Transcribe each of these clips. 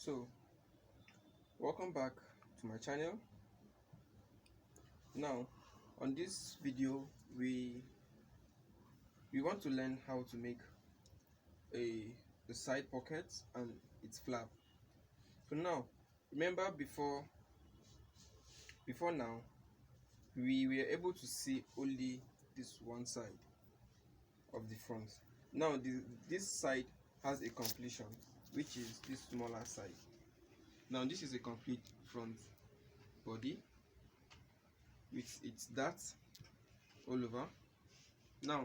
So welcome back to my channel. Now on this video we want to learn how to make the side pocket and its flap. So now remember before now we were able to see only this one side of the front. Now this side has a completion, which is this smaller side. Now this is a complete front body with its darts all over. Now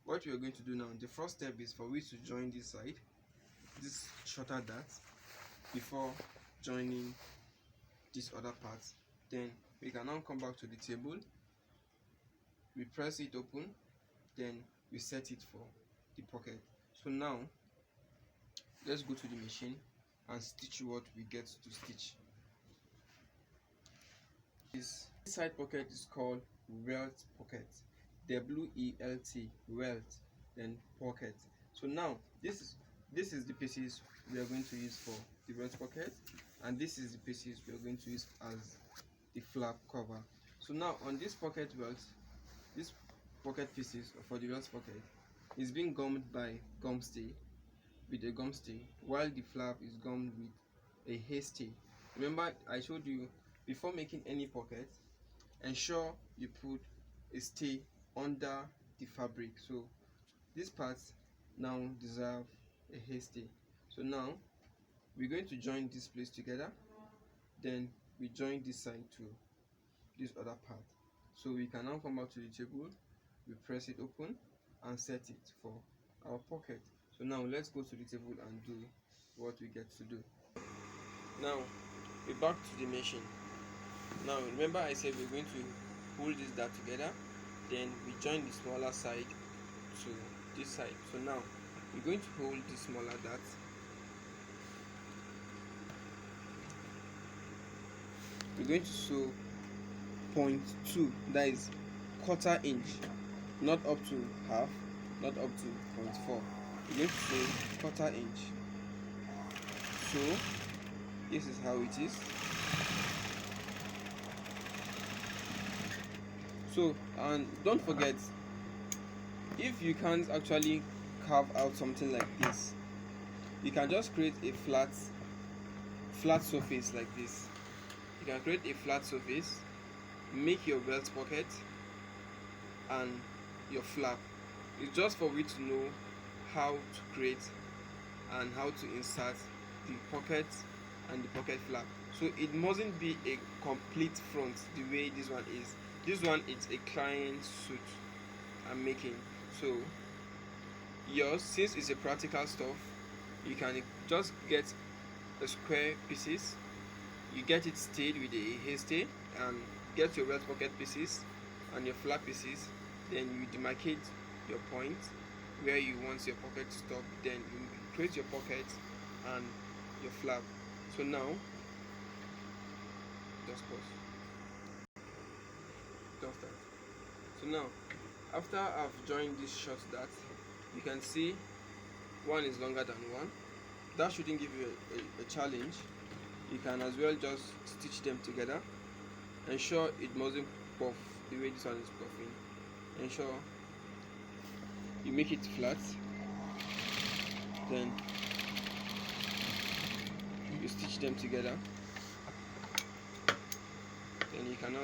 what we are going to do now, the first step is for we to join this side, this shorter dart, before joining this other part. Then we can now come back to the table, we press it open, then we set it for the pocket. So now let's go to the machine and stitch what we get to stitch. This side pocket is called welt pocket, W-E-L-T, welt, then pocket. So now this is the pieces we are going to use for the welt pocket, and this is the pieces we are going to use as the flap cover. So now on this pocket welt, this pocket pieces for the welt pocket is being gummed by gum stay, with a gum stay, while the flap is gummed with a hair stay. Remember I told you, before making any pocket, ensure you put a stay under the fabric. So these parts now deserve a hair stay. So now we're going to join this place together, then we join this side to this other part. So we can now come back to the table, we press it open and set it for our pocket. So now let's go to the table and do what we get to do. Now we're back to the machine. Now remember I said we're going to pull this dart together, then we join the smaller side to this side. So now we're going to hold the smaller dart, we're going to sew 0.2, that is quarter inch, not up to half, not up to 0.4. We're going to sew quarter inch. So this is how it is. So, and don't forget, if you can't actually carve out something like this, you can just create a flat surface like this. You can create a flat surface, make your belt pocket and your flap. It's just for we to know how to create and how to insert the pocket and the pocket flap. So it mustn't be a complete front the way this one is. This one is a client suit I'm making. So yours, since it's a practical stuff, you can just get the square pieces, you get it stayed with a hair stay, and get your welt pocket pieces and your flap pieces, then you demarcate your point where you want your pocket to stop, then you create your pocket and your flap. So now just pause. Just that. So now after I've joined this short dart, you can see one is longer than one. That shouldn't give you a challenge. You can as well just stitch them together. Ensure it mustn't puff the way this one is puffing. Ensure you make it flat, then you stitch them together, then you can now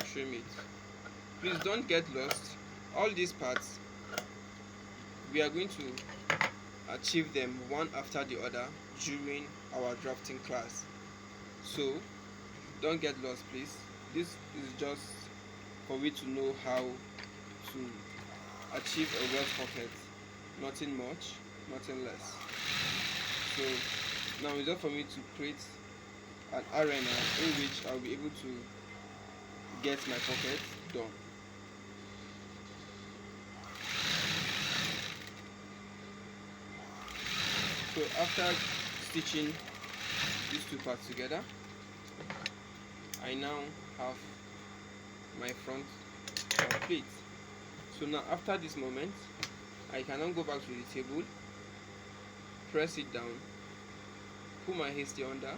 trim it. Please don't get lost. All these parts we are going to achieve them one after the other during our drafting class, so don't get lost please. This is just for we to know how to achieve a welt pocket, nothing much, nothing less. So now it's just for me to create an arena in which I'll be able to get my pocket done. So after stitching these two parts together, I now have my front complete. So now after this moment, I can now go back to the table, press it down, put my hasty under,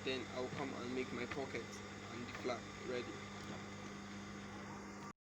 then I'll come and make my pocket.